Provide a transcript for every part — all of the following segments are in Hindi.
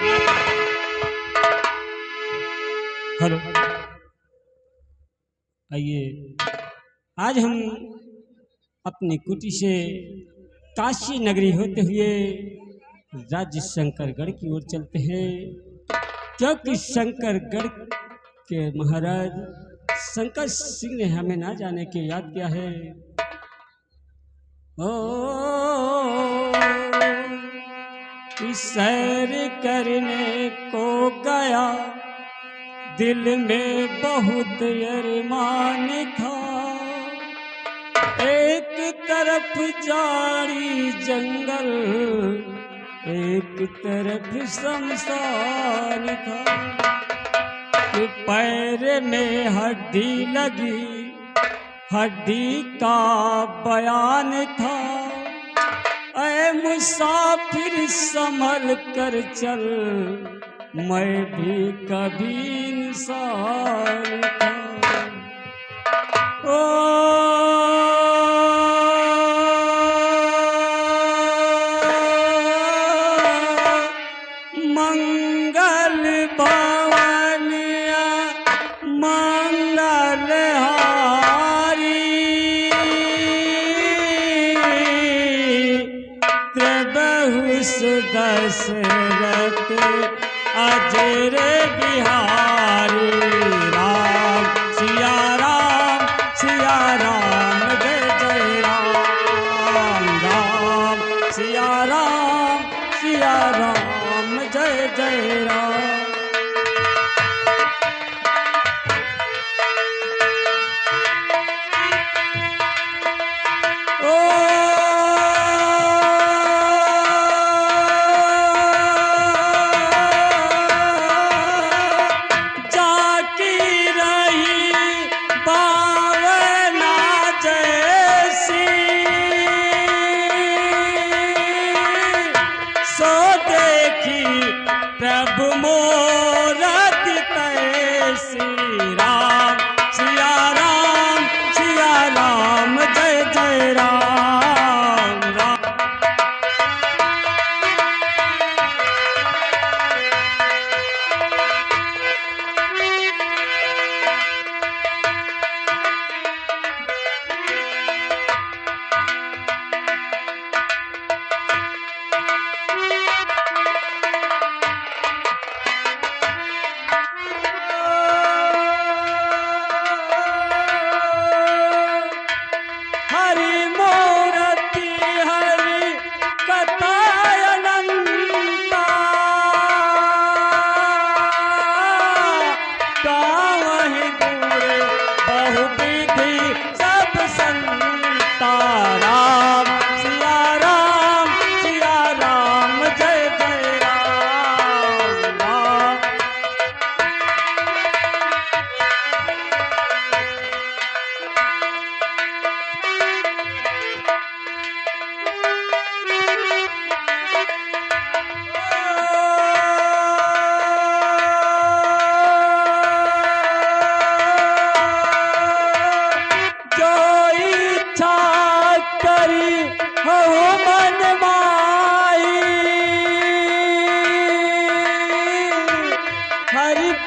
हेलो, आइए। आज हम अपनी कुटी से काशी नगरी होते हुए राज्य शंकरगढ़ की ओर चलते हैं, क्योंकि शंकरगढ़ के महाराज शंकर सिंह ने हमें ना जाने के याद किया है। ओ सैर करने को गया, दिल में बहुत अरमान था। एक तरफ जाड़ी जंगल, एक तरफ शमशान था। कि पैर में हड्डी लगी, हड्डी का बयान था। ऐ मुसाफिर संभल कर चल, मैं भी कभी इंसान था। ओ मंगल भवनिया मंगल हारी, प्रभु सुदशरथ अजर बिहारी। राम सिया राम, सिया राम, जय जय राम। राम सिया राम, सिया राम, जय जय राम। प्रभु मोरत तैसी। राम सिया राम, सिया राम, जय जय राम। राम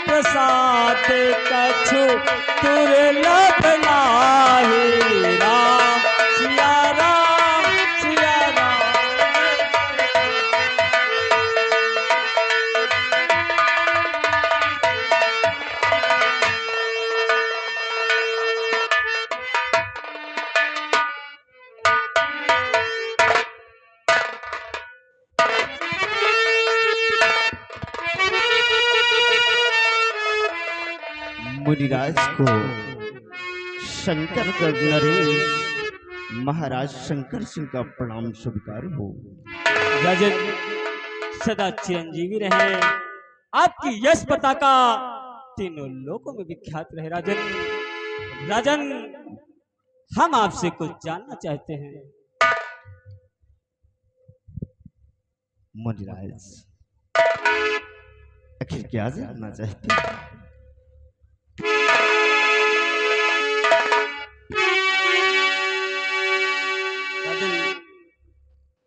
प्रसाद कछु दुर्लभ नाही। राम सिया राम, सिया राम। मुनिराज को शंकरगढ़ नरेश महाराज शंकर सिंह का प्रणाम स्वीकार हो। राजन सदा चिरंजीवी रहे, आपकी यश पताका तीनों लोकों में विख्यात रहे। राजन, राजन, हम आपसे कुछ जानना चाहते हैं। मुनिराज आखिर क्या जानना चाहते हैं?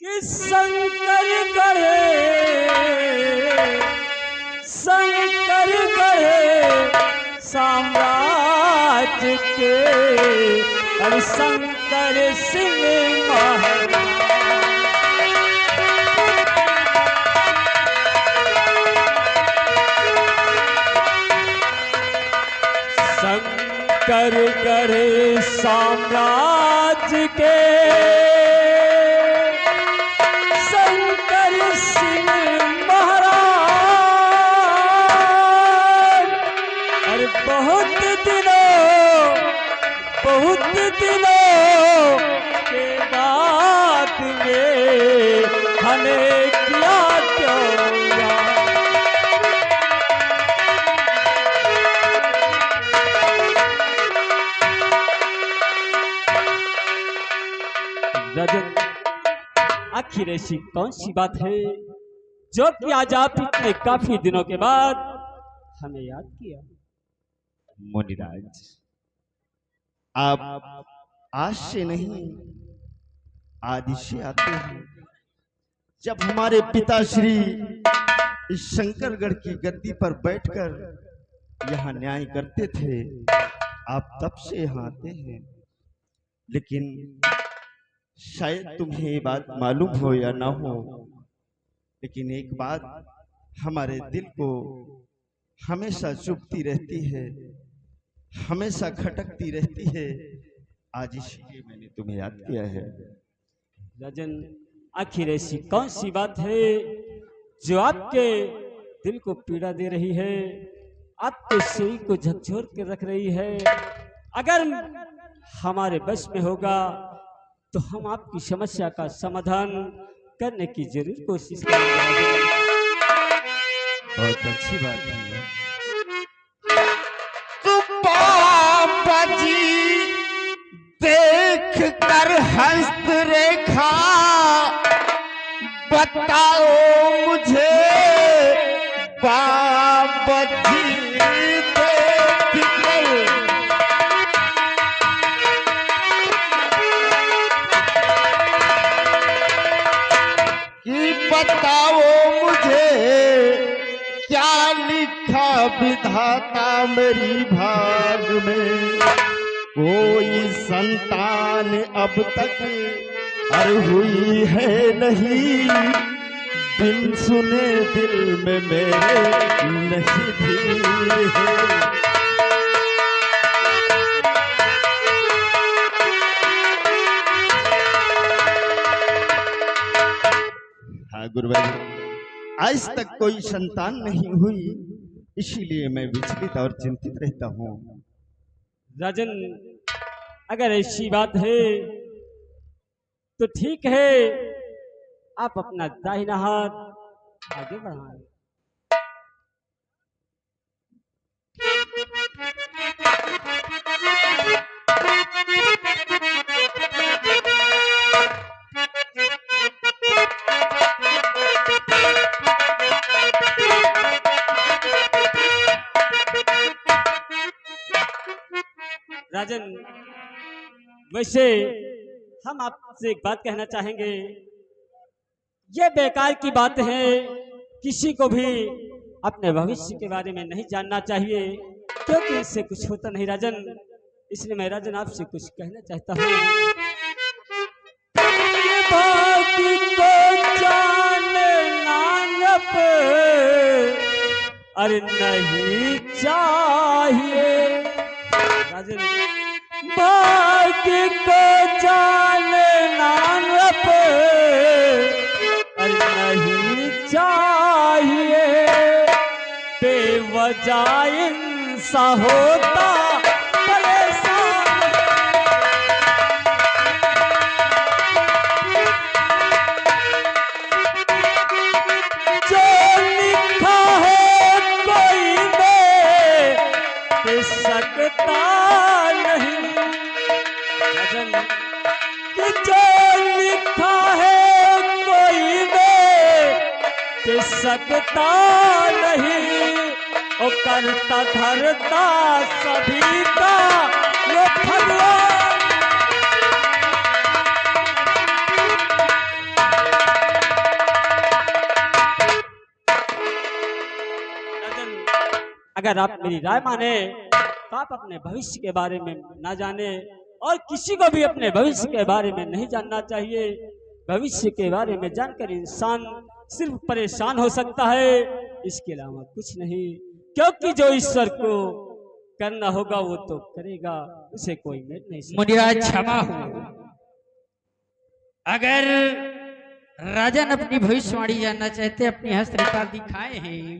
कि शंकर करे साम्राज्य के और शंकर सिंह महाराज। शंकरगढ़ साम्राज्य के शंकर सिंह महाराज। अरे बहुत दिनों के बाद में हमें किया क्यों याद। राजन, आखिर ऐसी कौन सी बात है जो कि आज आप इतने काफी दिनों के बाद हमें याद किया। मुनिराज, आप आज से नहीं आदि से आते हैं। जब हमारे पिताश्री इस शंकरगढ़ की गद्दी पर बैठकर यहाँ न्याय करते थे, आप तब से यहाँ आते हैं। लेकिन शायद तुम्हें ये बात मालूम हो या ना हो, लेकिन एक बात हमारे दिल को हमेशा चुभती रहती है, हमेशा खटकती रहती है। आज इसलिए मैंने तुम्हें याद किया है। राजन, आखिर ऐसी कौन सी बात है जो आपके दिल को पीड़ा दे रही है, आपके शरीर को झकझोर के रख रही है। अगर हमारे बस में होगा तो हम आपकी समस्या का समाधान करने की जरूर कोशिश करेंगे। बहुत अच्छी बात है। देख कर हस्तरेखा बताओ मुझे, बाबा जी देख कर कि बताओ मुझे क्या लिखा विधाता मेरी भाग में। कोई संतान अब तक अर हुई है नहीं, बिन सुने दिल में मेरे नहीं भी है। हाँ गुरुभाई, आज तक कोई संतान नहीं हुई, इसीलिए मैं विचलित और चिंतित रहता हूँ। राजन, अगर ऐसी बात है तो ठीक है, आप अपना दाहिना हाथ आगे बढ़ाएं। राजन, वैसे हम आपसे एक बात कहना चाहेंगे। ये बेकार की बात है, किसी को भी अपने भविष्य के बारे में नहीं जानना चाहिए, क्योंकि इससे कुछ होता नहीं राजन। इसलिए मैं राजन आपसे कुछ कहना चाहता हूँ। बाकी को जानना अरे नहीं चाहिए राजन, बाकी को जानना नहीं चाहिए। बेवजह इंसान होता परेशान, जो लिखा है कोई दे सकता नहीं राजन, कि जो लिखा है कोई दे सकता नहीं। ओ करता धरता सभी का वो भगवान। राजन, अगर आप मेरी राय माने आप अपने भविष्य के बारे में ना जाने और किसी को भी अपने भविष्य के बारे में नहीं जानना चाहिए। भविष्य के बारे में जानकर इंसान सिर्फ परेशान हो सकता है, इसके अलावा कुछ नहीं। क्योंकि जो ईश्वर को करना होगा वो तो करेगा, उसे कोई मिट नहीं सकता। मुनिराज क्षमा हो, अगर राजन अपनी भविष्यवाणी जानना चाहते, अपनी हस्तरेखा दिखाए हैं,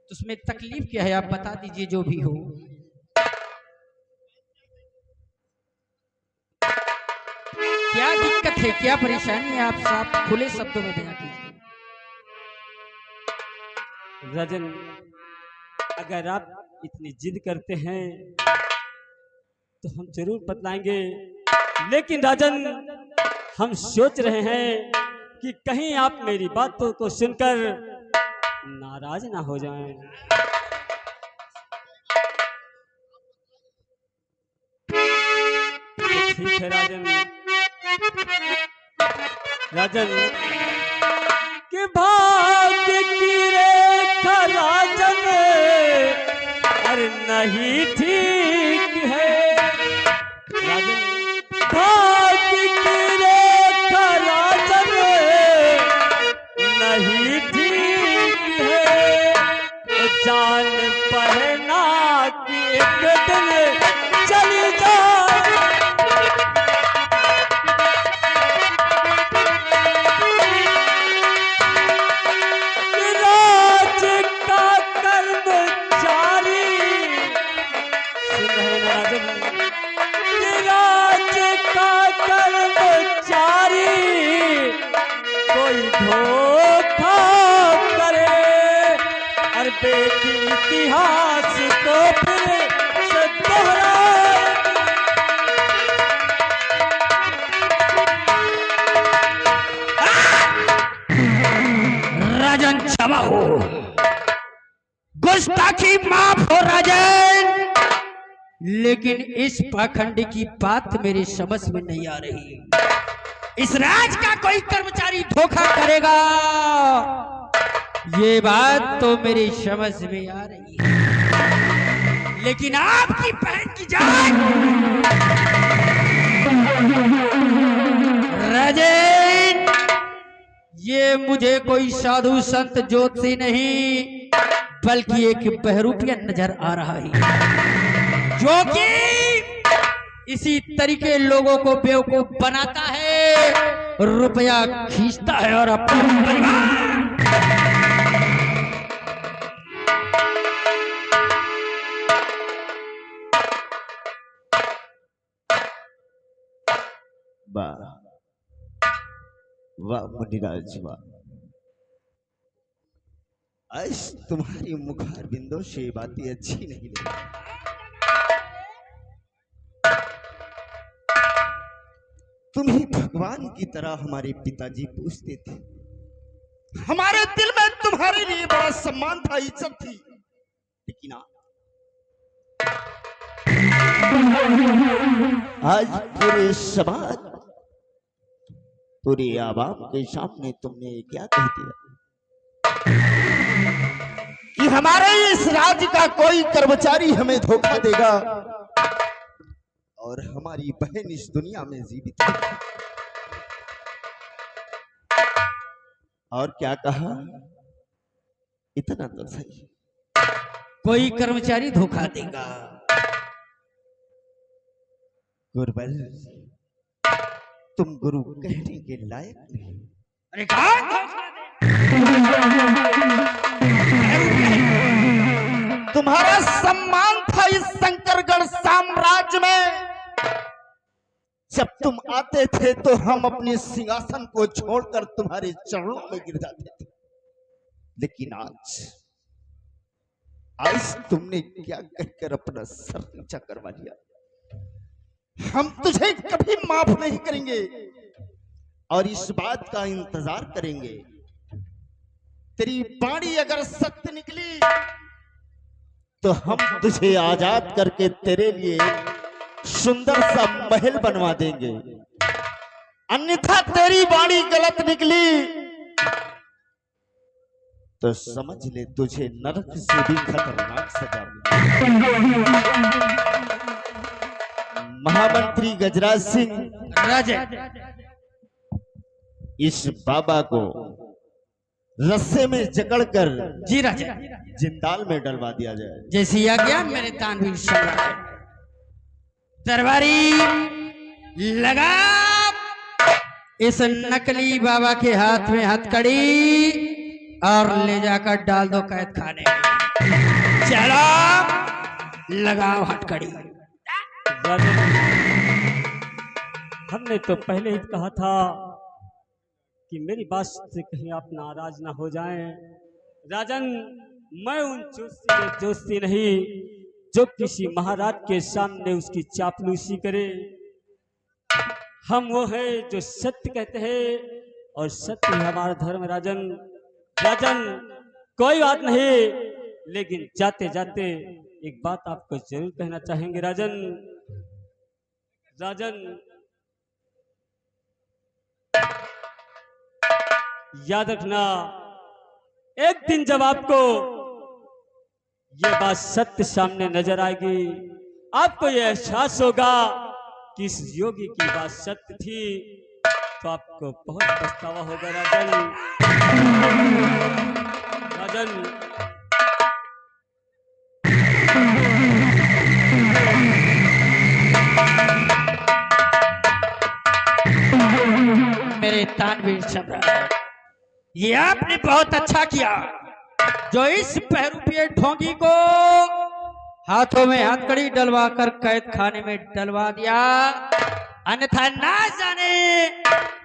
तो उसमें तकलीफ क्या है आप बता दीजिए, जो भी हो। क्या दिक्कत है, क्या परेशानी है, आप साफ खुले शब्दों में बयां कीजिए। राजन, अगर आप इतनी जिद करते हैं तो हम जरूर बतलाएंगे, लेकिन राजन हम सोच रहे हैं कि कहीं आप मेरी बातों को सुनकर नाराज ना हो जाएं। तो ठीक है राजन, राजन कि भाग्य की रेखा राजन अरे नहीं ठीक है। राजन भाग्य की रेखा राजन नहीं ठीक है। जान पहना कि एक दिन चली जाए, राज का कर्मचारी सुन रहे हैं राजन, राज का कर्मचारी कोई धोखा करे और बेटी इतिहास को फिर से दोहराए। राजन क्षमा हो, गुस्ताखी माफ हो राजन, लेकिन इस पाखंड की बात मेरी समझ में नहीं आ रही। इस राज का कोई कर्मचारी धोखा करेगा, ये बात तो मेरी समझ में आ रही है, लेकिन आपकी बहन की जान राजन, ये मुझे कोई साधु संत ज्योतिषी नहीं बल्कि एक बहरूपिया नजर आ रहा है, जो कि इसी तरीके लोगों को बेवकूफ बनाता है, रुपया खींचता है और अपना परिवार वाह वाह मुनिराज वाह, आज तुम्हारी मुखार बिंदों से बातें अच्छी नहीं लगी। तुम्ही भगवान की तरह हमारे पिताजी पूछते थे, हमारे दिल में तुम्हारे लिए बड़ा सम्मान था, इज्जत थी, लेकिन आज पूरे समाज, पूरे आवाम के सामने तुमने क्या कह दिया कि हमारे इस राज्य का कोई कर्मचारी हमें धोखा देगा और हमारी बहन इस दुनिया में जीवित है। और क्या कहा, इतना तो सही, कोई कर्मचारी धोखा देगा। गुरुबल, तुम गुरु कहने के लायक नहीं। अरे कहा तुम्हारा सम्मान था इस शंकरगढ़ साम्राज्य में, जब तुम आते थे तो हम अपने सिंहासन को छोड़कर तुम्हारे चरणों में गिर जाते थे, लेकिन आज तुमने क्या कहकर अपना सर नीचा करवा लिया। हम तुझे कभी माफ नहीं करेंगे और इस बात का इंतजार करेंगे, तेरी बाणी अगर सत्य निकली तो हम तुझे आजाद करके तेरे लिए सुंदर सा महल बनवा देंगे, अन्यथा तेरी बाणी गलत निकली तो समझ ले तुझे नरक से भी खतरनाक सजा मिली। महामंत्री गजराज सिंह राजा इस बाबा को रस्से में जकड़कर जी राजा, जिंदाल में डलवा दिया जाए। जैसी आज्ञा मेरे तानवीर सम्राट। दरबारी लगा इस नकली बाबा के हाथ में हथकड़ी और ले जाकर डाल दो कैद खाने में। चलो लगाओ हथकड़ी। राजन, हमने तो पहले ही कहा था कि मेरी बात से कहीं आप नाराज ना हो जाएं। राजन, मैं उन जोशी नहीं जो किसी महाराज के सामने उसकी चापलूसी करे। हम वो है जो सत्य कहते हैं और सत्य ही हमारा धर्म। राजन, राजन, कोई बात नहीं, लेकिन जाते जाते एक बात आपको जरूर कहना चाहेंगे। राजन, राजन, याद रखना, एक दिन जब आपको ये बात सत्य सामने नजर आएगी, आपको ये एहसास होगा कि इस योगी की बात सत्य थी, तो आपको बहुत पछतावा होगा। राजन, राजन, मेरे तानवीर सम्राट, ये आपने बहुत अच्छा किया जो इस बहरूपिये ढोंगी को हाथों में हथकड़ी डलवा कर कैद खाने में डलवा दिया। अन्यथा ना जाने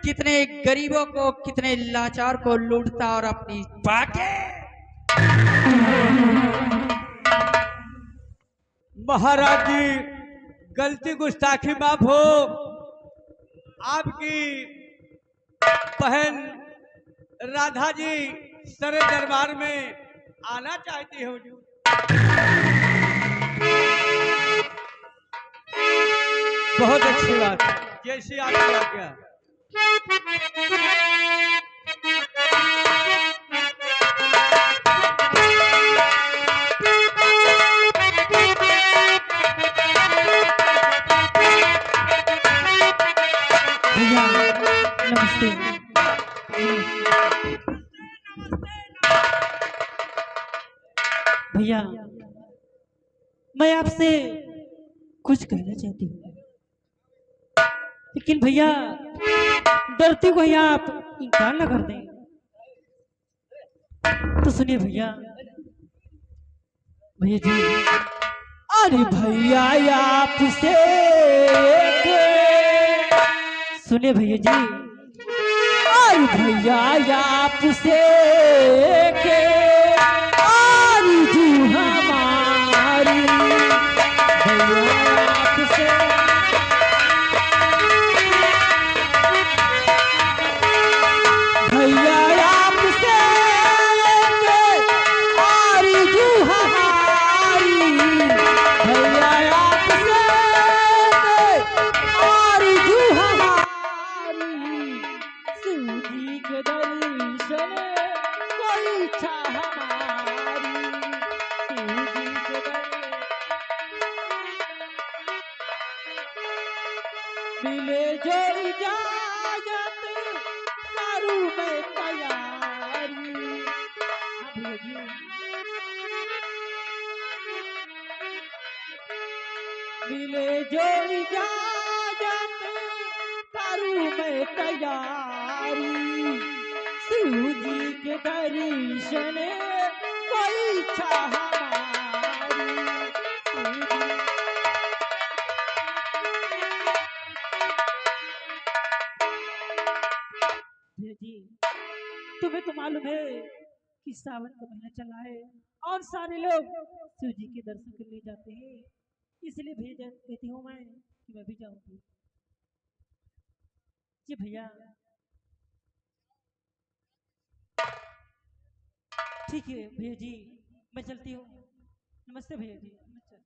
कितने गरीबों को, कितने लाचार को लूटता और अपनी पाके। महाराज जी, गलती गुस्ताखी माफ हो। आपकी बहन राधा जी सरे दरबार में आना चाहती है हुजूर। बहुत अच्छी बात है, जैसी आपकी आज्ञा। भैया नमस्ते। भैया, मैं आपसे कुछ कहना चाहती हूँ, लेकिन भैया डरती को यहाँ आप इनकार न कर दें तो सुनिए भैया। भैया जी, अरे भैया आपसे सुनिए भैया जी, अरे भैया आपसे आरज़ू हमारी, भैया आपसे भैया आपसे आरज़ू हमारी, भैया आपसे आरज़ू हमारी, शिव जी के दर्शन कोई इच्छा हमारी, शिव जी के दर्शन मिले जो इजाजत करूं मैं तैयारी। हाँ भैया जी, मिले जो इजाजत करूं मैं तैयारी, शिव जी के दर्शन कोई इच्छा हमारी, शिव जी। भैया जी, तुम्हें तो मालूम है कि सावन का महीना चला है और सारे लोग शिव जी के दर्शन करने जाते हैं, इसलिए भैया कहती हूँ मैं कि मैं भी जाऊंगी। जी भैया, ठीक है भैया जी, मैं चलती हूँ। नमस्ते भैया जी, मैं चल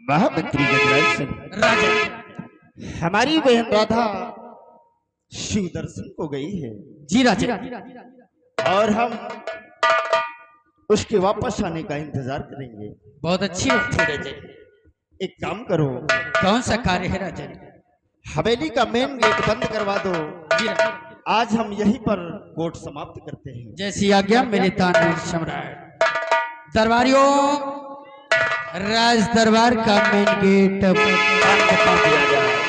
महामंत्री गजराज सिंह, राजा। हमारी बहन राधा शिव दर्शन को गई है जी राजा। और हम उसके वापस आने का इंतजार करेंगे। बहुत अच्छी बात है राजा। एक काम करो, कौन सा कार्य है राजा? हवेली का मेन गेट बंद करवा दो। जी राजा। आज हम यहीं पर कोर्ट समाप्त करते हैं। जैसी आज्ञा मेरे तानवीर सम्राट। दरबारियों, राज दरबार का मेन गेट बंद कर दिया जाए।